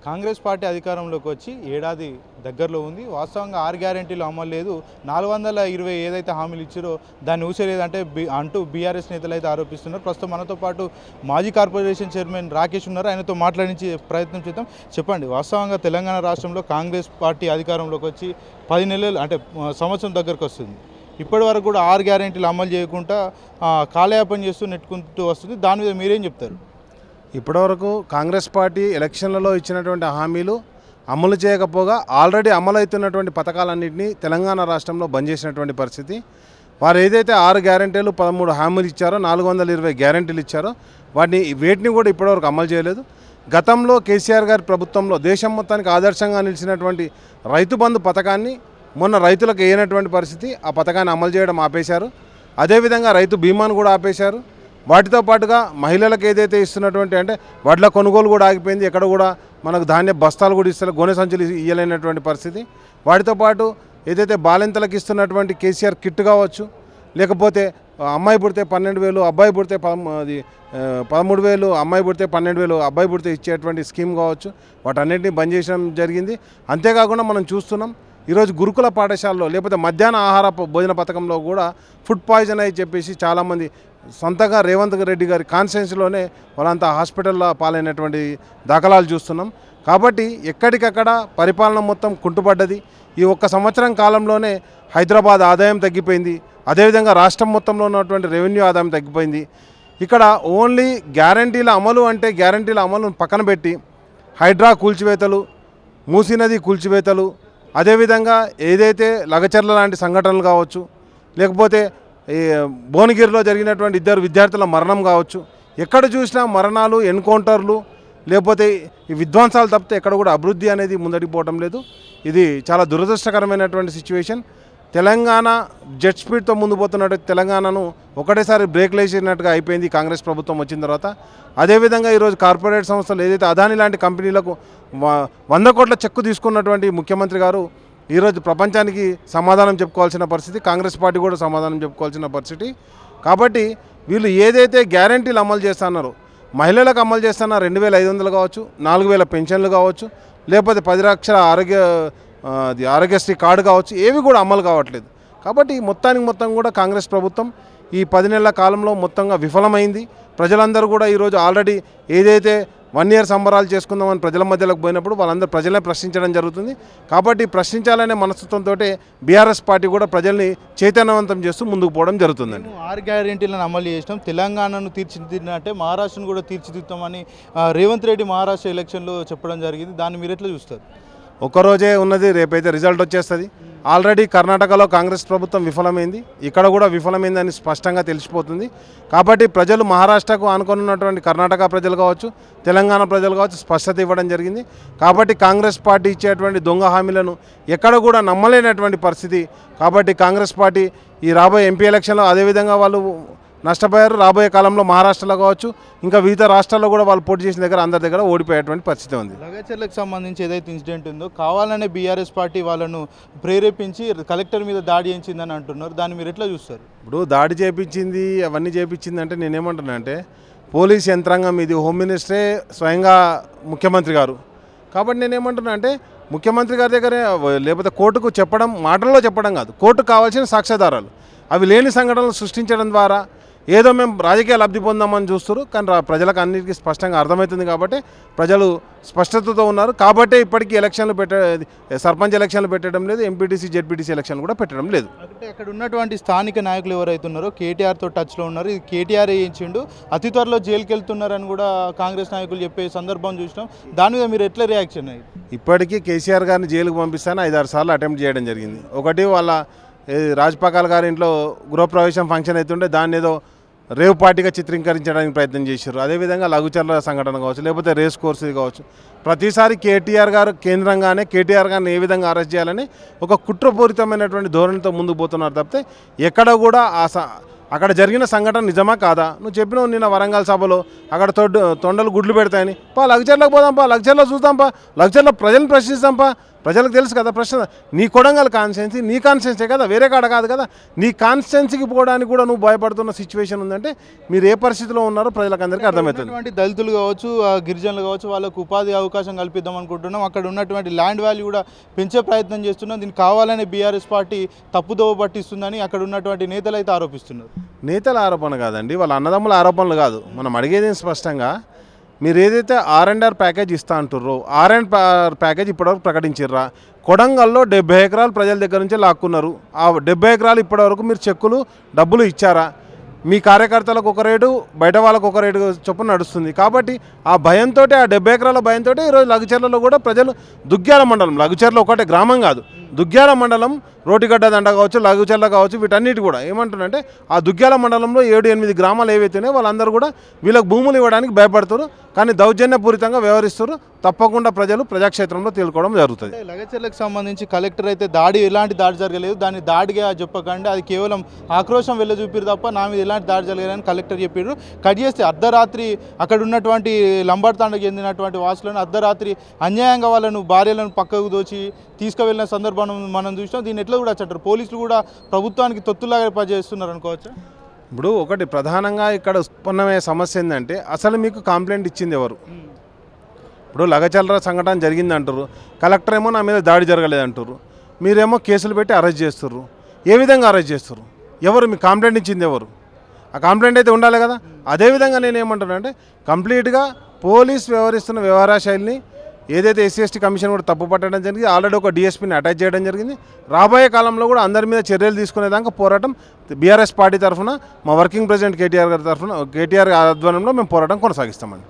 Congress party అధికారంలోకి వచ్చి ఏడాది దగ్గరలో ఉంది. వాస్తవంగా 6 గ్యారెంటీలు అమలు లేదు. 420 ఏదైతే హామీలు ఇచ్చారో దాన్ని ఊసేలేదంటే అంటూ బీఆర్ఎస్ నేతలు అయితే ఆరోపిస్తున్నారు. ప్రస్తుతం మనతో పాటు మాజీ కార్పొరేషన్ చైర్మన్ రాకేష్ ఉన్నారు. ఆయనతో మాట్లాడించే ప్రయత్నం చేద్దాం. చెప్పండి, వాస్తవంగా తెలంగాణ రాష్ట్రంలో కాంగ్రెస్ పార్టీ అధికారంలోకి వచ్చి 10 నెలలు అంటే సంవత్సరం దగ్గరకు వస్తుంది. ఇప్పటి వరకు కూడా 6 గ్యారెంటీలు అమలు చేయకుండా కాలయాపన చేస్తూ నెట్టుకుంటూ వస్తుంది. దాని మీద మీరేం చెప్తారు? ఇప్పటివరకు కాంగ్రెస్ పార్టీ ఎలక్షన్లలో ఇచ్చినటువంటి హామీలు అమలు చేయకపోగా ఆల్రెడీ అమలవుతున్నటువంటి పథకాలన్నింటినీ తెలంగాణ రాష్ట్రంలో బంద్ చేసినటువంటి పరిస్థితి. వారు ఏదైతే 6 గ్యారెంటీలు 13 హామీలు ఇచ్చారో, 420 గ్యారెంటీలు ఇచ్చారో వేటిని కూడా ఇప్పటివరకు అమలు చేయలేదు. గతంలో కేసీఆర్ గారి ప్రభుత్వంలో దేశం మొత్తానికి ఆదర్శంగా నిలిచినటువంటి రైతు బంధు పథకాన్ని మొన్న రైతులకు వేయనటువంటి పరిస్థితి. ఆ పథకాన్ని అమలు చేయడం ఆపేశారు. అదేవిధంగా రైతు బీమాను కూడా ఆపేశారు. వాటితో పాటుగా మహిళలకు ఏదైతే ఇస్తున్నటువంటి అంటే వడ్ల కొనుగోలు కూడా ఆగిపోయింది. ఎక్కడ కూడా మనకు ధాన్య బస్తాలు కూడా ఇస్తారు, గోనె సంచులు ఇవ్వలేనటువంటి పరిస్థితి. వాటితో పాటు ఏదైతే బాలింతలకు ఇస్తున్నటువంటి కేసీఆర్ కిట్ కావచ్చు, లేకపోతే అమ్మాయి పుడితే 12,000, అబ్బాయి పుడితే 13,000, అమ్మాయి పుడితే 12,000, అబ్బాయి పుడితే ఇచ్చేటువంటి స్కీమ్ కావచ్చు, వాటన్నిటిని బంద్ చేయడం జరిగింది. అంతేకాకుండా మనం చూస్తున్నాం ఈరోజు గురుకుల పాఠశాలలో లేకపోతే మధ్యాహ్న ఆహార భోజన పథకంలో కూడా ఫుడ్ పాయిజన్ అని చెప్పేసి చాలామంది సొంతంగా రేవంత్ రెడ్డి గారి కాన్స్టిట్యున్సీలోనే వాళ్ళంతా హాస్పిటల్లో పాలైనటువంటి దాఖలాలు చూస్తున్నాం. కాబట్టి ఎక్కడికక్కడ పరిపాలన మొత్తం కుంటుపడ్డది. ఈ 1 సంవత్సరం కాలంలోనే హైదరాబాద్ ఆదాయం తగ్గిపోయింది. అదేవిధంగా రాష్ట్రం మొత్తంలో ఉన్నటువంటి రెవెన్యూ ఆదాయం తగ్గిపోయింది. ఇక్కడ ఓన్లీ గ్యారంటీల అమలు అంటే గ్యారంటీల అమలును పక్కన పెట్టి హైడ్రా కూల్చివేతలు, మూసీ నది కూల్చివేతలు, అదేవిధంగా ఏదైతే లగచర్ల లాంటి సంఘటనలు కావచ్చు, లేకపోతే ఈ భువనగిరిలో జరిగినటువంటి 2 విద్యార్థుల మరణం కావచ్చు, ఎక్కడ చూసినా మరణాలు, ఎన్కౌంటర్లు, లేకపోతే ఈ విధ్వంసాలు తప్పితే ఎక్కడ కూడా అభివృద్ధి అనేది ముందడికి పోవడం లేదు. ఇది చాలా దురదృష్టకరమైనటువంటి సిచ్యువేషన్. తెలంగాణ జెట్ స్పీడ్తో ముందు పోతున్నట్టు తెలంగాణను ఒకటేసారి బ్రేక్ వేసినట్టుగా అయిపోయింది కాంగ్రెస్ ప్రభుత్వం వచ్చిన తర్వాత. అదేవిధంగా ఈరోజు కార్పొరేట్ సంస్థలు ఏదైతే అదాని లాంటి కంపెనీలకు 100 కోట్ల చెక్కు తీసుకున్నటువంటి ముఖ్యమంత్రి గారు ఈరోజు ప్రపంచానికి సమాధానం చెప్పుకోవాల్సిన పరిస్థితి, కాంగ్రెస్ పార్టీ కూడా సమాధానం చెప్పుకోవాల్సిన పరిస్థితి. కాబట్టి వీళ్ళు ఏదైతే గ్యారంటీలు అమలు చేస్తున్నారో, మహిళలకు అమలు చేస్తున్న 2,500 కావచ్చు, 4,000 పెన్షన్లు కావచ్చు, లేకపోతే 10 లక్షల ఆరోగ్యశ్రీ కార్డు కావచ్చు, ఏవి కూడా అమలు కావట్లేదు. కాబట్టి మొత్తం కూడా కాంగ్రెస్ ప్రభుత్వం ఈ 10 నెలల కాలంలో మొత్తంగా విఫలమైంది. ప్రజలందరూ కూడా ఈరోజు ఆల్రెడీ ఏదైతే 1 ఇయర్ సంబరాలు చేసుకుందామని ప్రజల మధ్యలోకి పోయినప్పుడు వాళ్ళందరూ ప్రజలనే ప్రశ్నించడం జరుగుతుంది. కాబట్టి ప్రశ్నించాలనే మనస్తత్వంతో బీఆర్ఎస్ పార్టీ కూడా ప్రజల్ని చైతన్యవంతం చేస్తూ ముందుకు పోవడం జరుగుతుందండి. 6 గ్యారెంటీలను అమలు చేసినాం, తెలంగాణను తీర్చిదిద్దినట్టే మహారాష్ట్రను కూడా తీర్చిదిద్దామని రేవంత్ రెడ్డి మహారాష్ట్ర ఎలక్షన్లో చెప్పడం జరిగింది. దాన్ని మీరు ఎట్లా చూస్తారు? ఒక్కరోజే ఉన్నది, రేపైతే రిజల్ట్ వచ్చేస్తుంది. ఆల్రెడీ కర్ణాటకలో కాంగ్రెస్ ప్రభుత్వం విఫలమైంది, ఇక్కడ కూడా విఫలమైందని స్పష్టంగా తెలిసిపోతుంది. కాబట్టి ప్రజలు మహారాష్ట్రకు ఆనుకున్నటువంటి కర్ణాటక ప్రజలు కావచ్చు, తెలంగాణ ప్రజలు కావచ్చు స్పష్టత ఇవ్వడం జరిగింది. కాబట్టి కాంగ్రెస్ పార్టీ ఇచ్చేటువంటి దొంగ హామీలను ఎక్కడ కూడా నమ్మలేనటువంటి పరిస్థితి. కాబట్టి కాంగ్రెస్ పార్టీ ఈ రాబోయే ఎంపీ ఎలక్షన్లో అదేవిధంగా వాళ్ళు నష్టపోయారు. రాబోయే కాలంలో మహారాష్ట్రలో కావచ్చు, ఇంకా వివిధ రాష్ట్రాల్లో కూడా వాళ్ళు పోటీ చేసిన దగ్గర అందరి దగ్గర ఓడిపోయేటువంటి పరిస్థితి ఉంది. లగచర్లకు సంబంధించి ఏదైతే ఇన్సిడెంట్ ఉందో కావాలనే బీఆర్ఎస్ పార్టీ వాళ్ళను ప్రేరేపించి కలెక్టర్ మీద దాడి చేయించిందని అంటున్నారు. దాన్ని మీరు ఎట్లా చూస్తారు? ఇప్పుడు దాడి చేయించింది, అవన్నీ చేయించింది అంటే నేనేమంటున్నా అంటే పోలీస్ యంత్రాంగం ఇది, హోమ్ మినిస్టరే స్వయంగా ముఖ్యమంత్రి గారు. కాబట్టి నేనేమంటున్నా అంటే ముఖ్యమంత్రి గారి దగ్గరే లేకపోతే కోర్టుకు చెప్పడం, మాటల్లో చెప్పడం కాదు, కోర్టుకు కావాల్సిన సాక్ష్యాధారాలు అవి లేని సంఘటనలు సృష్టించడం ద్వారా ఏదో మేము రాజకీయ లబ్ధి పొందామని చూస్తారు. కానీ ప్రజలకు అన్నిటికీ స్పష్టంగా అర్థమవుతుంది. కాబట్టి ప్రజలు స్పష్టతతో ఉన్నారు. కాబట్టి ఇప్పటికీ సర్పంచ్ ఎలక్షన్లు పెట్టడం లేదు, ఎంపీటీసీ జెడ్పీటీసీ ఎలక్షన్లు కూడా పెట్టడం లేదు. అంటే అక్కడ ఉన్నటువంటి స్థానిక నాయకులు ఎవరైతే ఉన్నారో కేటీఆర్తో టచ్లో ఉన్నారు, ఇది కేటీఆర్ వేయించిండు, అతి త్వరలో జైలుకి వెళ్తున్నారని కూడా కాంగ్రెస్ నాయకులు చెప్పే సందర్భం చూసినాం. దాని మీద మీరు ఎట్లా రియాక్షన్ అయ్యి? ఇప్పటికీ కేసీఆర్ గారిని జైలుకు పంపిస్తాను 5-6 సార్లు అటెంప్ట్ చేయడం జరిగింది. ఒకటి వాళ్ళ రాజ్పాకాల్ గారి ఇంట్లో గృహప్రవేశం ఫంక్షన్ అవుతుంటే దాన్ని ఏదో రేవ్ పార్టీగా చిత్రీకరించడానికి ప్రయత్నం చేశారు. అదేవిధంగా లఘుచర్ల సంఘటన కావచ్చు, లేకపోతే రేస్ కోర్సు కావచ్చు, ప్రతిసారి కేటీఆర్ గారు కేంద్రంగానే కేటీఆర్ గారిని ఏ విధంగా అరెస్ట్ చేయాలని ఒక కుట్రపూరితమైనటువంటి ధోరణితో ముందుకు పోతున్నారు తప్పితే ఎక్కడ కూడా అక్కడ జరిగిన సంఘటన నిజమా కాదా? నువ్వు చెప్పినావు నిన్న వరంగల్ సభలో అక్కడ తొండలు గుడ్లు పెడతాయని. లగ్జర్లకు పోదాంపా, లగ్జర్లో చూద్దాంపా, లగ్జర్లో ప్రజలను ప్రశ్నిస్తాంపా, ప్రజలకు తెలుసు కదా. ప్రశ్న నీ కొడంగల్ కాన్స్టిట్యున్సీ నీ కాన్స్టిట్యున్సీ కదా, వేరే కాడ కాదు కదా. నీ కాన్స్టిట్యున్సీకి పోవడానికి కూడా నువ్వు భయపడుతున్న సిచ్యువేషన్ ఉందంటే మీరు ఏ పరిస్థితిలో ఉన్నారో ప్రజలకు అందరికీ అర్థమవుతుంది. ఉన్నటువంటి దళితులు కావచ్చు, గిరిజనులు కావచ్చు, వాళ్ళకు ఉపాధి అవకాశం కల్పిద్దాం అనుకుంటున్నాం. అక్కడ ఉన్నటువంటి ల్యాండ్ వాల్యూ కూడా పెంచే ప్రయత్నం చేస్తున్నాం. దీనికి కావాలనే బీఆర్ఎస్ పార్టీ తప్పుదోవ పట్టిస్తుందని అక్కడ ఉన్నటువంటి నేతలు అయితే ఆరోపిస్తున్నారు. నేతల ఆరోపణ కాదండి, వాళ్ళ అన్నదమ్ముల ఆరోపణలు కాదు. మనం అడిగేది స్పష్టంగా మీరు ఏదైతే R&R ప్యాకేజ్ ఇస్తా అంటుర్రో R&R ప్యాకేజ్ ఇప్పటివరకు ప్రకటించిర్రా? కొడంగల్లో 70 ఎకరాలు ప్రజల దగ్గర నుంచి లాక్కున్నారు. ఆ 70 ఎకరాలు ఇప్పటివరకు మీరు చెక్కులు డబ్బులు ఇచ్చారా? మీ కార్యకర్తలకు ఒక రేటు, బయట వాళ్ళకు ఒక రేటు చొప్పున నడుస్తుంది. కాబట్టి ఆ భయంతో, ఆ 70 ఎకరాల భయంతో ఈరోజు లఘుచర్లలో కూడా ప్రజలు దుగ్గ్యాల మండలం, లఘుచర్ల ఒకటే గ్రామం కాదు, దుగ్గ్యాల మండలం, రోటిగడ్డ దండ కావచ్చు, లఘుచర్ల కావచ్చు, వీటన్నిటి కూడా ఏమంటున్నారంటే ఆ దుగ్గ్యాల మండలంలో 7-8 గ్రామాలు ఏవైతేనే వాళ్ళందరూ కూడా వీళ్ళకి భూములు ఇవ్వడానికి భయపడుతారు. కానీ దౌర్జన్యపూరితంగా వ్యవహరిస్తారు. తప్పకుండా ప్రజలు ప్రజాక్షేత్రంలో తేలుకోవడం జరుగుతుంది. లగచర్లకు సంబంధించి కలెక్టర్ అయితే ఎలాంటి దాడి జరగలేదు, దాన్ని దాడిగా చెప్పకండి, అది కేవలం ఆక్రోశం వెళ్ళ చూపిరు తప్ప నా మీద ఎలాంటి దాడి జరగలేదని కలెక్టర్ చెప్పారు. కట్ చేస్తే అర్ధరాత్రి అక్కడ ఉన్నటువంటి లంబాడతాండకు చెందినటువంటి వాసులను అర్ధరాత్రి అన్యాయంగా వాళ్ళను భార్యలను పక్కకు దోచి తీసుకువెళ్ళిన సందర్భం మనం చూసినాం. దీన్ని ఎట్లా కూడా అంటారు, పోలీసులు కూడా ప్రభుత్వానికి తొత్తులాగా పనిచేస్తున్నారు అనుకోవచ్చు. ఇప్పుడు ఒకటి ప్రధానంగా ఇక్కడ ఉత్పన్నమయ్యే సమస్య ఏంటంటే అసలు మీకు కంప్లైంట్ ఇచ్చింది ఎవరు? ఇప్పుడు లగచర్ల సంఘటన జరిగింది అంటారు, కలెక్టర్ ఏమో నా మీద దాడి జరగలేదు అంటారు, మీరేమో కేసులు పెట్టి అరెస్ట్ చేస్తారు. ఏ విధంగా అరెస్ట్ చేస్తారు? ఎవరు మీకు కంప్లైంట్ ఇచ్చింది ఎవరు? ఆ కంప్లైంట్ అయితే ఉండాలి కదా. అదేవిధంగా నేను ఏమంటానంటే కంప్లీట్గా పోలీస్ వ్యవహరిస్తున్న వ్యవహార శైలిని ఏదైతే SC/ST కమిషన్ కూడా తప్పు పట్టడం జరిగింది, ఆల్రెడీ ఒక DSPని అటాచ్ చేయడం జరిగింది. రాబోయే కాలంలో కూడా అందరి మీద చర్యలు తీసుకునేదాకా పోరాటం బీఆర్ఎస్ పార్టీ తరఫున, మా వర్కింగ్ ప్రెసిడెంట్ KTR గారి తరఫున, KTR ఆధ్వర్యంలో మేము పోరాటం కొనసాగిస్తామండి.